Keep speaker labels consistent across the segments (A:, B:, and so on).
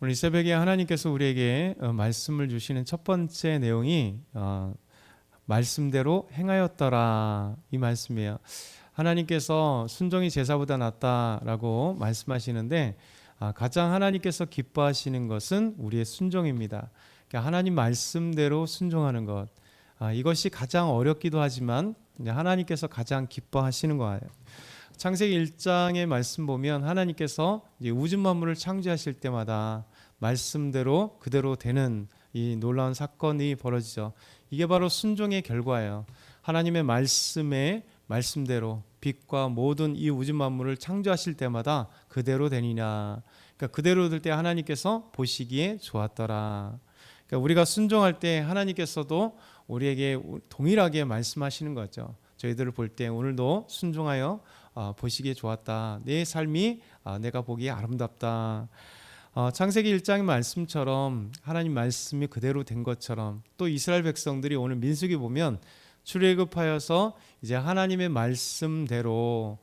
A: 오늘 이 새벽에 하나님께서 우리에게 말씀을 주시는 첫 번째 내용이 말씀대로 행하였더라, 이 말씀이에요. 하나님께서 순종이 제사보다 낫다라고 말씀하시는데 가장 하나님께서 기뻐하시는 것은 우리의 순종입니다. 그러니까 하나님 말씀대로 순종하는 것, 이것이 가장 어렵기도 하지만 하나님께서 가장 기뻐하시는 거예요. 창세기 1장의 말씀 보면 하나님께서 이제 우주 만물을 창조하실 때마다 말씀대로 그대로 되는 이 놀라운 사건이 벌어지죠. 이게 바로 순종의 결과예요. 하나님의 말씀대로 빛과 모든 이 우주 만물을 창조하실 때마다 그대로 되느냐. 그러니까 그대로 될 때 하나님께서 보시기에 좋았더라. 그러니까 우리가 순종할 때 하나님께서도 우리에게 동일하게 말씀하시는 거죠. 저희들을 볼 때 오늘도 순종하여 보시기에 좋았다. 내 삶이 내가 보기에 아름답다. 창세기 1장의 말씀처럼 하나님 말씀이 그대로 된 것처럼 또 이스라엘 백성들이 오늘 민수기 보면 출애굽하여서 이제 하나님의 말씀대로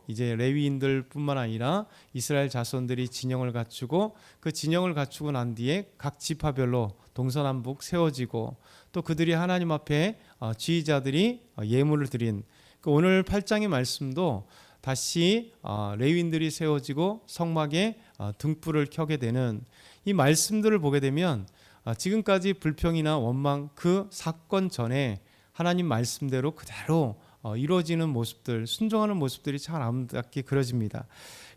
A: 이제 레위인들뿐만 아니라 이스라엘 자손들이 진영을 갖추고 그 진영을 갖추고 난 뒤에 각 지파별로 동서남북 세워지고 또 그들이 하나님 앞에 지휘자들이 예물을 드린 오늘 8장의 말씀도 다시 레위인들이 세워지고 성막에 등불을 켜게 되는 이 말씀들을 보게 되면 지금까지 불평이나 원망 그 사건 전에 하나님 말씀대로 그대로 이루어지는 모습들, 순종하는 모습들이 참 아름답게 그려집니다.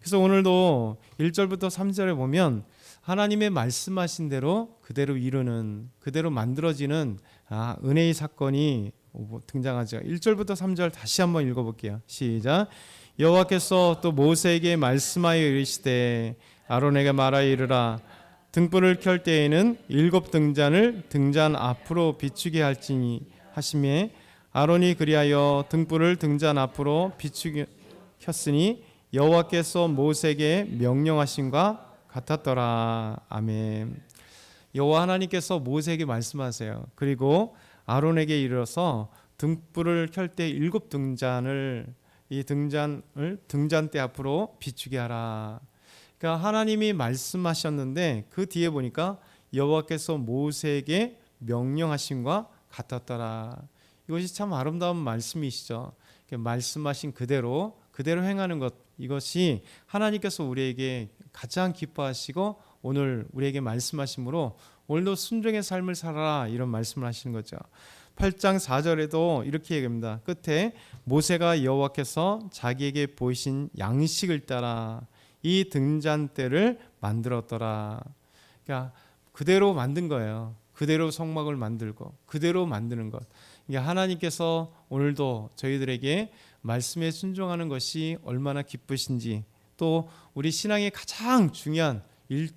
A: 그래서 오늘도 1절부터 3절에 보면 하나님의 말씀하신 대로 그대로 이루는, 그대로 만들어지는 은혜의 사건이 등장하죠. 1절부터 3절 다시 한번 읽어볼게요. 시작. 여호와께서 또 모세에게 말씀하여 이르시되 아론에게 말하여 이르라. 등불을 켤 때에는 7 등잔을 등잔 앞으로 비추게 할지니 하시매 아론이 그리하여 등불을 등잔 앞으로 비추게 켰으니 여호와께서 모세에게 명령하신과 같았더라. 아멘. 여호와 하나님께서 모세에게 말씀하세요. 그리고 아론에게 이르러서 등불을 켤 때 7 등잔을 이 등잔을 등잔대 앞으로 비추게 하라. 그러니까 하나님이 말씀하셨는데 그 뒤에 보니까 여호와께서 모세에게 명령하신과 같았더라. 이것이 참 아름다운 말씀이시죠. 말씀하신 그대로 행하는 것, 이것이 하나님께서 우리에게 가장 기뻐하시고 오늘 우리에게 말씀하심으로 오늘도 순종의 삶을 살아라, 이런 말씀을 하시는 거죠. 8장 4절에도 이렇게 얘기합니다. 끝에 모세가 여호와께서 자기에게 보이신 양식을 따라 이 등잔대를 만들었더라. 그러니까 그대로 만든 거예요. 그대로 성막을 만들고 그대로 만드는 것. 그러니까 하나님께서 오늘도 저희들에게 말씀에 순종하는 것이 얼마나 기쁘신지, 또 우리 신앙의 가장 중요한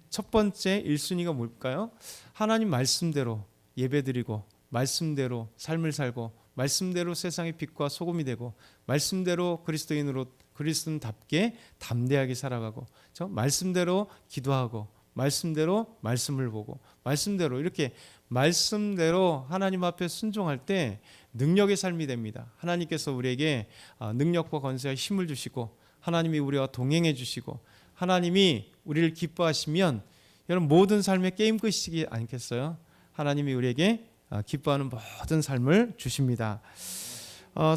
A: 첫 번째 1순위가 뭘까요? 하나님 말씀대로 예배드리고 말씀대로 삶을 살고 말씀대로 세상의 빛과 소금이 되고 말씀대로 그리스도인답게 담대하게 살아가고 말씀대로 기도하고 말씀대로 말씀을 보고 말씀대로 이렇게 말씀대로 하나님 앞에 순종할 때 능력의 삶이 됩니다. 하나님께서 우리에게 능력과 권세와 힘을 주시고 하나님이 우리와 동행해 주시고 하나님이 우리를 기뻐하시면 여러분 모든 삶의 게임 끝이지 않겠어요? 하나님이 우리에게 기뻐하는 모든 삶을 주십니다.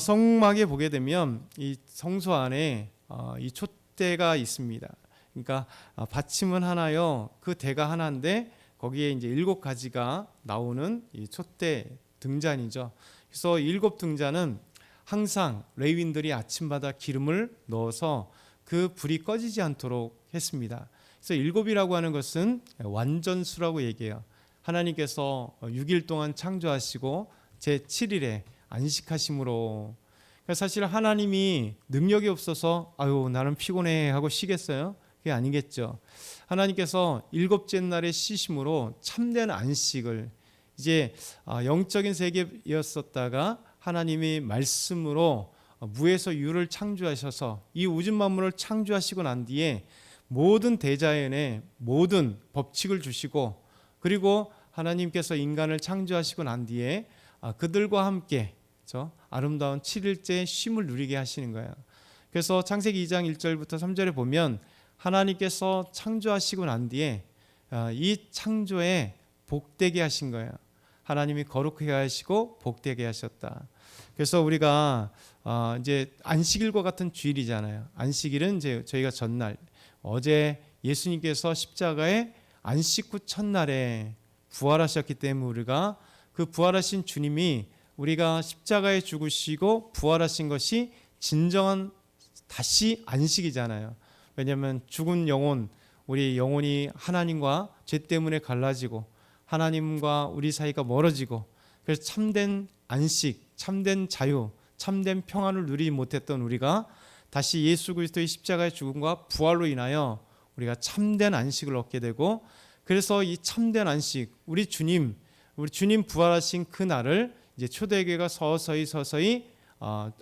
A: 성막에 보게 되면 이 성소 안에 이 촛대가 있습니다. 그러니까 받침은 하나요, 그 대가 하나인데 거기에 이제 7가지가 나오는 이 촛대 등잔이죠. 그래서 7 등잔은 항상 레위인들이 아침마다 기름을 넣어서 그 불이 꺼지지 않도록 했습니다. 그래서 7이라고 하는 것은 완전수라고 얘기해요. 하나님께서 6일 동안 창조하시고 제7일에 안식하심으로, 사실 하나님이 능력이 없어서 아유 나는 피곤해 하고 쉬겠어요? 그게 아니겠죠. 하나님께서 7째 날에 쉬심으로 참된 안식을, 이제 영적인 세계였었다가 하나님이 말씀으로 무에서 유를 창조하셔서 이 우주 만물을 창조하시고 난 뒤에 모든 대자연의 모든 법칙을 주시고, 그리고 하나님께서 인간을 창조하시고 난 뒤에 그들과 함께 아름다운 7일째 쉼을 누리게 하시는 거예요. 그래서 창세기 2장 1절부터 3절에 보면 하나님께서 창조하시고 난 뒤에 이 창조에 복되게 하신 거예요. 하나님이 거룩하게 하시고 복되게 하셨다. 그래서 우리가 이제 안식일과 같은 주일이잖아요. 안식일은 이제 저희가 전날, 어제 예수님께서 십자가에 안식 후 첫날에 부활하셨기 때문에 우리가 그 부활하신 주님이 우리가 십자가에 죽으시고 부활하신 것이 진정한 다시 안식이잖아요. 왜냐하면 죽은 영혼, 우리 영혼이 하나님과 죄 때문에 갈라지고 하나님과 우리 사이가 멀어지고, 그래서 참된 안식, 참된 자유, 참된 평안을 누리지 못했던 우리가 다시 예수 그리스도의 십자가의 죽음과 부활로 인하여 우리가 참된 안식을 얻게 되고, 그래서 이 참된 안식, 우리 주님 부활하신 그 날을 이제 초대교회가 서서히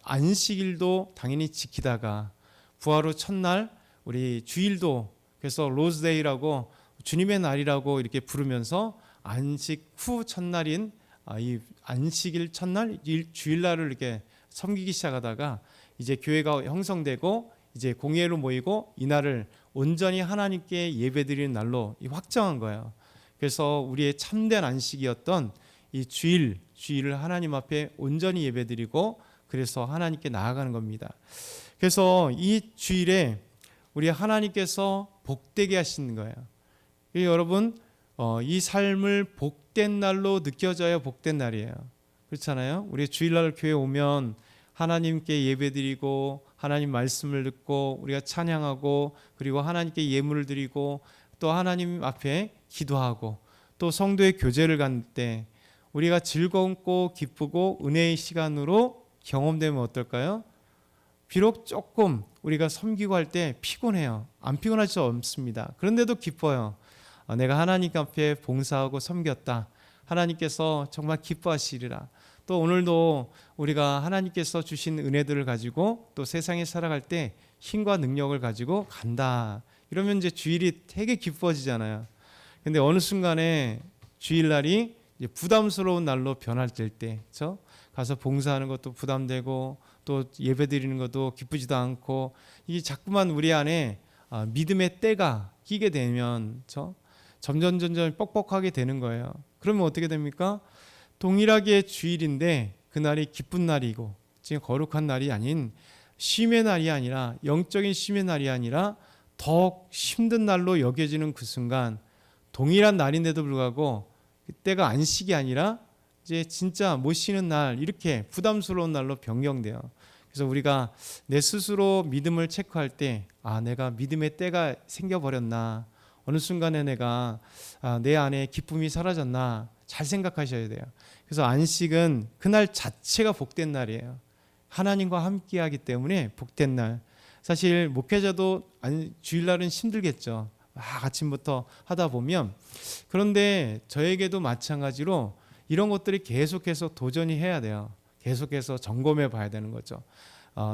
A: 안식일도 당연히 지키다가 부활 후 첫날 우리 주일도, 그래서 로즈데이라고 주님의 날이라고 이렇게 부르면서 안식 후 첫날인 이 안식일 첫날 주일날을 이렇게 섬기기 시작하다가 이제 교회가 형성되고 이제 공예로 모이고 이날을 온전히 하나님께 예배드리는 날로 확정한 거예요. 그래서 우리의 참된 안식이었던 이 주일을 하나님 앞에 온전히 예배드리고 그래서 하나님께 나아가는 겁니다. 그래서 이 주일에 우리 하나님께서 복되게 하시는 거예요. 여러분, 이 삶을 복된 날로 느껴져야 복된 날이에요. 그렇잖아요. 우리 주일날 교회 오면 하나님께 예배드리고 하나님 말씀을 듣고 우리가 찬양하고 그리고 하나님께 예물을 드리고 또 하나님 앞에 기도하고 또 성도의 교제를 갈 때 우리가 즐겁고 기쁘고 은혜의 시간으로 경험되면 어떨까요? 비록 조금 우리가 섬기고 할 때 피곤해요. 안 피곤할 수 없습니다. 그런데도 기뻐요. 내가 하나님 앞에 봉사하고 섬겼다. 하나님께서 정말 기뻐하시리라. 또 오늘도 우리가 하나님께서 주신 은혜들을 가지고 또 세상에 살아갈 때 힘과 능력을 가지고 간다. 이러면 이제 주일이 되게 기뻐지잖아요. 근데 어느 순간에 주일날이 이제 부담스러운 날로 변화될 때, 그렇죠? 가서 봉사하는 것도 부담되고 또 예배드리는 것도 기쁘지도 않고 이게 자꾸만 우리 안에 믿음의 때가 끼게 되면, 그렇죠? 점점 뻑뻑하게 되는 거예요. 그러면 어떻게 됩니까? 동일하게 주일인데 그날이 기쁜 날이고 지금 거룩한 날이 아닌 쉼의 날이 아니라 영적인 쉼의 날이 아니라 더 힘든 날로 여겨지는 그 순간 동일한 날인데도 불구하고 그때가 안식이 아니라 이제 진짜 못 쉬는 날, 이렇게 부담스러운 날로 변경돼요. 그래서 우리가 내 스스로 믿음을 체크할 때 내가 믿음의 때가 생겨버렸나, 어느 순간에 내가 내 안에 기쁨이 사라졌나 잘 생각하셔야 돼요. 그래서 안식은 그날 자체가 복된 날이에요. 하나님과 함께하기 때문에 복된 날. 사실 목회자도 주일날은 힘들겠죠. 아침부터 하다 보면. 그런데 저에게도 마찬가지로 이런 것들이 계속해서 도전이 해야 돼요. 계속해서 점검해 봐야 되는 거죠.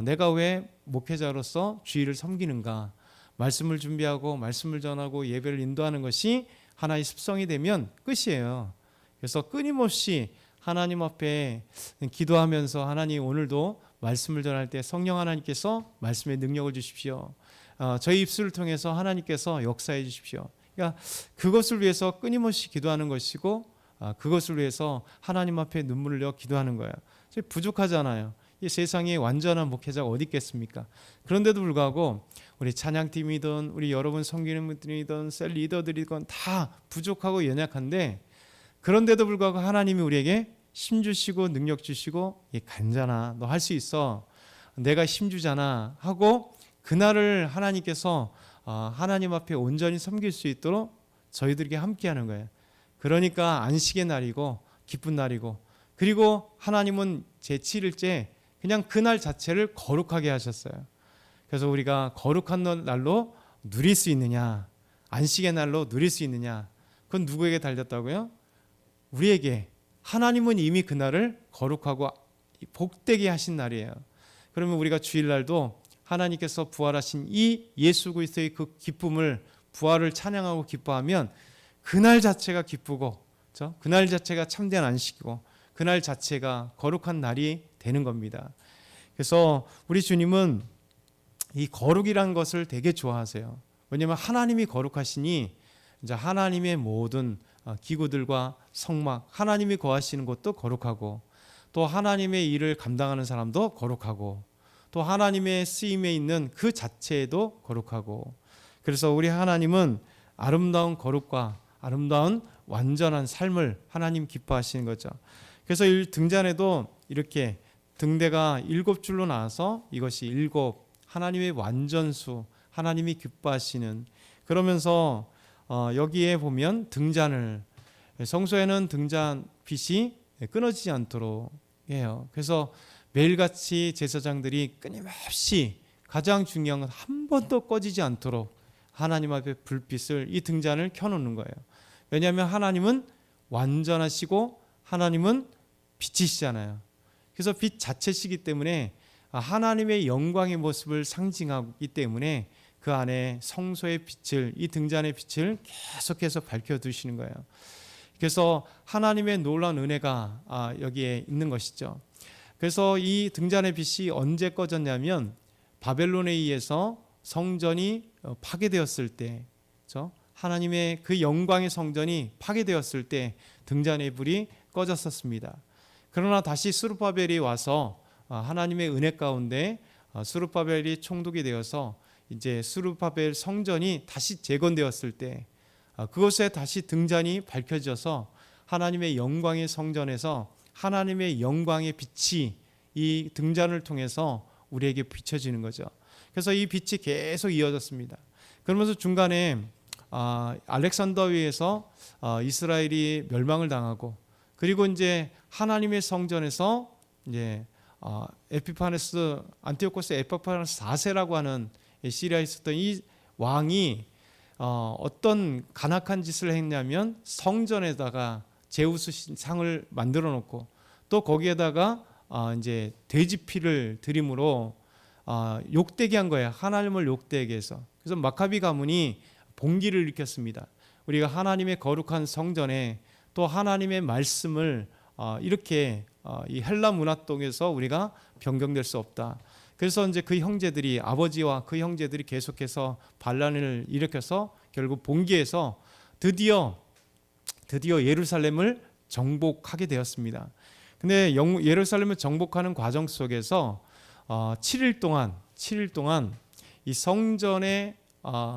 A: 내가 왜 목회자로서 주일을 섬기는가, 말씀을 준비하고 말씀을 전하고 예배를 인도하는 것이 하나의 습성이 되면 끝이에요. 그래서 끊임없이 하나님 앞에 기도하면서 하나님 오늘도 말씀을 전할 때 성령 하나님께서 말씀의 능력을 주십시오. 저희 입술을 통해서 하나님께서 역사해 주십시오. 그러니까 그것을 위해서 끊임없이 기도하는 것이고 그것을 위해서 하나님 앞에 눈물을 흘려 기도하는 거예요. 부족하잖아요. 이 세상에 완전한 목회자가 어디 있겠습니까? 그런데도 불구하고 우리 찬양팀이든 우리 여러분 섬기는 분들이든 셀 리더들이든 다 부족하고 연약한데, 그런데도 불구하고 하나님이 우리에게 힘 주시고 능력 주시고 간잖아, 너 할 수 있어, 내가 힘 주잖아 하고 그날을 하나님께서 하나님 앞에 온전히 섬길 수 있도록 저희들에게 함께하는 거예요. 그러니까 안식의 날이고 기쁜 날이고, 그리고 하나님은 제7일째 그냥 그날 자체를 거룩하게 하셨어요. 그래서 우리가 거룩한 날로 누릴 수 있느냐, 안식의 날로 누릴 수 있느냐, 그건 누구에게 달렸다고요? 우리에게. 하나님은 이미 그날을 거룩하고 복되게 하신 날이에요. 그러면 우리가 주일날도 하나님께서 부활하신 이 예수 그리스도의 그 기쁨을, 부활을 찬양하고 기뻐하면 그날 자체가 기쁘고, 그렇죠? 그날 자체가 참된 안식이고 그날 자체가 거룩한 날이 되는 겁니다. 그래서 우리 주님은 이 거룩이라는 것을 되게 좋아하세요. 왜냐하면 하나님이 거룩하시니 이제 하나님의 모든 기구들과 성막, 하나님이 거하시는 곳도 거룩하고, 또 하나님의 일을 감당하는 사람도 거룩하고, 또 하나님의 쓰임에 있는 그 자체에도 거룩하고, 그래서 우리 하나님은 아름다운 거룩과 아름다운 완전한 삶을 하나님 기뻐하시는 거죠. 그래서 이 등잔에도 이렇게 등대가 7줄로 나와서 이것이 7 하나님의 완전수, 하나님이 기뻐하시는, 그러면서 여기에 보면 등잔을, 성소에는 등잔 빛이 끊어지지 않도록 해요. 그래서 매일같이 제사장들이 끊임없이, 가장 중요한 건 한 번도 꺼지지 않도록 하나님 앞에 불빛을, 이 등잔을 켜놓는 거예요. 왜냐하면 하나님은 완전하시고 하나님은 빛이시잖아요. 그래서 빛 자체시기 때문에 하나님의 영광의 모습을 상징하기 때문에 그 안에 성소의 빛을, 이 등잔의 빛을 계속해서 밝혀두시는 거예요. 그래서 하나님의 놀라운 은혜가 여기에 있는 것이죠. 그래서 이 등잔의 빛이 언제 꺼졌냐면 바벨론에 의해서 성전이 파괴되었을 때, 그렇죠? 하나님의 그 영광의 성전이 파괴되었을 때 등잔의 불이 꺼졌었습니다. 그러나 다시 스룹바벨이 와서 하나님의 은혜 가운데 스룹바벨이 총독이 되어서 이제 스룹바벨 성전이 다시 재건되었을 때 그것에 다시 등잔이 밝혀져서 하나님의 영광의 성전에서 하나님의 영광의 빛이 이 등잔을 통해서 우리에게 비춰지는 거죠. 그래서 이 빛이 계속 이어졌습니다. 그러면서 중간에 알렉산더에 의해서 이스라엘이 멸망을 당하고, 그리고 이제 하나님의 성전에서 이제 안티오코스 에피파네스 4세라고 하는 시리아에 있었던 이 왕이 어떤 간악한 짓을 했냐면 성전에다가 제우스 상을 만들어 놓고, 또 거기에다가 이제 돼지 피를 드림으로 욕되게 한 거예요. 하나님을 욕되게 해서. 그래서 마카비 가문이 봉기를 일으켰습니다. 우리가 하나님의 거룩한 성전에 또 하나님의 말씀을 이렇게 이 헬라 문화 속에서 우리가 변경될 수 없다. 그래서 이제 그 형제들이, 아버지와 그 형제들이 계속해서 반란을 일으켜서 결국 봉기해서 드디어 예루살렘을 정복하게 되었습니다. 근데 예루살렘을 정복하는 과정 속에서 7일 동안 이 성전의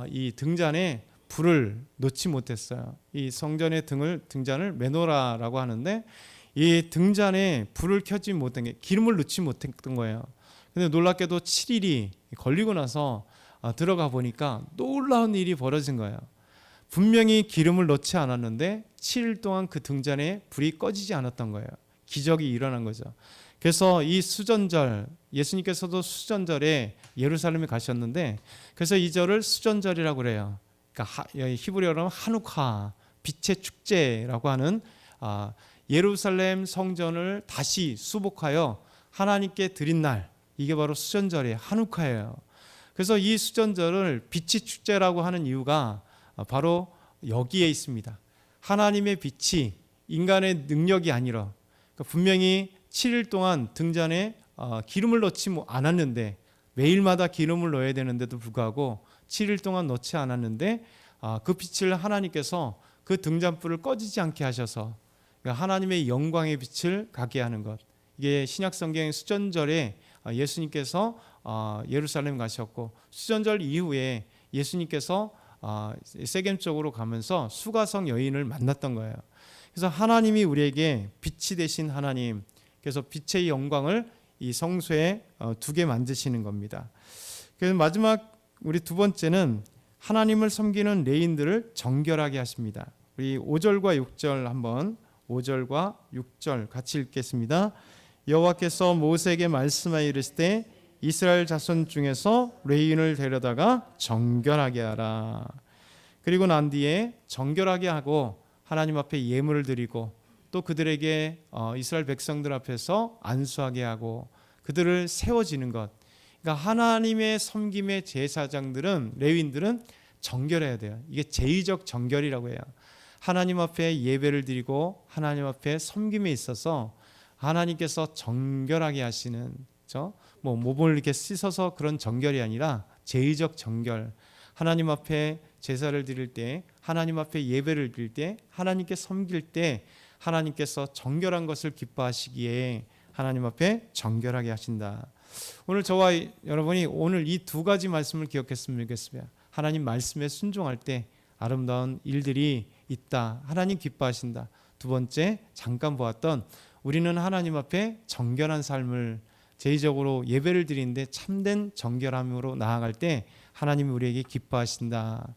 A: 이 등잔에 불을 놓지 못했어요. 이 성전의 등잔을 메노라라고 하는데, 이 등잔에 불을 켜지 못한 게, 기름을 넣지 못했던 거예요. 근데 놀랍게도 7일이 걸리고 나서 들어가 보니까 놀라운 일이 벌어진 거예요. 분명히 기름을 넣지 않았는데 7일 동안 그 등잔에 불이 꺼지지 않았던 거예요. 기적이 일어난 거죠. 그래서 이 수전절, 예수님께서도 수전절에 예루살렘에 가셨는데, 그래서 이 절을 수전절이라고 그래요. 그러니까 히브리어로 하누카, 빛의 축제라고 하는 예루살렘 성전을 다시 수복하여 하나님께 드린 날, 이게 바로 수전절이에요. 하누카예요. 그래서 이 수전절을 빛의 축제라고 하는 이유가 바로 여기에 있습니다. 하나님의 빛이 인간의 능력이 아니라, 그러니까 분명히 7일 동안 등잔에 기름을 넣지 않았는데, 매일마다 기름을 넣어야 되는데도 불구하고 7일 동안 넣지 않았는데 그 빛을 하나님께서 그 등잔불을 꺼지지 않게 하셔서 하나님의 영광의 빛을 가게 하는 것, 이게 신약성경 수전절에 예수님께서 예루살렘 가셨고, 수전절 이후에 예수님께서 세겜 쪽으로 가면서 수가성 여인을 만났던 거예요. 그래서 하나님이 우리에게 빛이 되신 하나님, 그래서 빛의 영광을 이 성소에 두게 만드시는 겁니다. 그래서 마지막 우리 두 번째는 하나님을 섬기는 레인들을 정결하게 하십니다. 우리 5절과 6절 한번, 5절과 6절 같이 읽겠습니다. 여호와께서 모세에게 말씀하여 이르시되 이스라엘 자손 중에서 레인을 데려다가 정결하게 하라. 그리고 난 뒤에 정결하게 하고 하나님 앞에 예물을 드리고, 또 그들에게 이스라엘 백성들 앞에서 안수하게 하고 그들을 세워지는 것. 그러니까 하나님의 섬김의 제사장들은, 레위인들은 정결해야 돼요. 이게 제의적 정결이라고 해요. 하나님 앞에 예배를 드리고 하나님 앞에 섬김에 있어서 하나님께서 정결하게 하시는, 그렇죠? 몸을 이렇게 씻어서 그런 정결이 아니라 제의적 정결. 하나님 앞에 제사를 드릴 때, 하나님 앞에 예배를 드릴 때, 하나님께 섬길 때 하나님께서 정결한 것을 기뻐하시기에 하나님 앞에 정결하게 하신다. 오늘 저와 여러분이 오늘 이 두 가지 말씀을 기억했으면 좋겠습니다. 하나님 말씀에 순종할 때 아름다운 일들이 있다. 하나님 기뻐하신다. 두 번째, 잠깐 보았던 우리는 하나님 앞에 정결한 삶을 제의적으로 예배를 드리는데 참된 정결함으로 나아갈 때 하나님이 우리에게 기뻐하신다.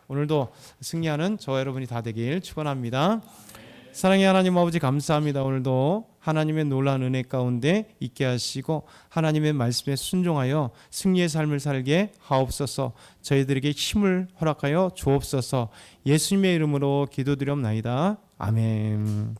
A: 오늘도 승리하는 저와 여러분이 다 되길 축원합니다. 사랑의 하나님 아버지, 감사합니다. 오늘도 하나님의 놀라운 은혜 가운데 있게 하시고 하나님의 말씀에 순종하여 승리의 삶을 살게 하옵소서. 저희들에게 힘을 허락하여 주옵소서. 예수님의 이름으로 기도드렸나이다. 아멘.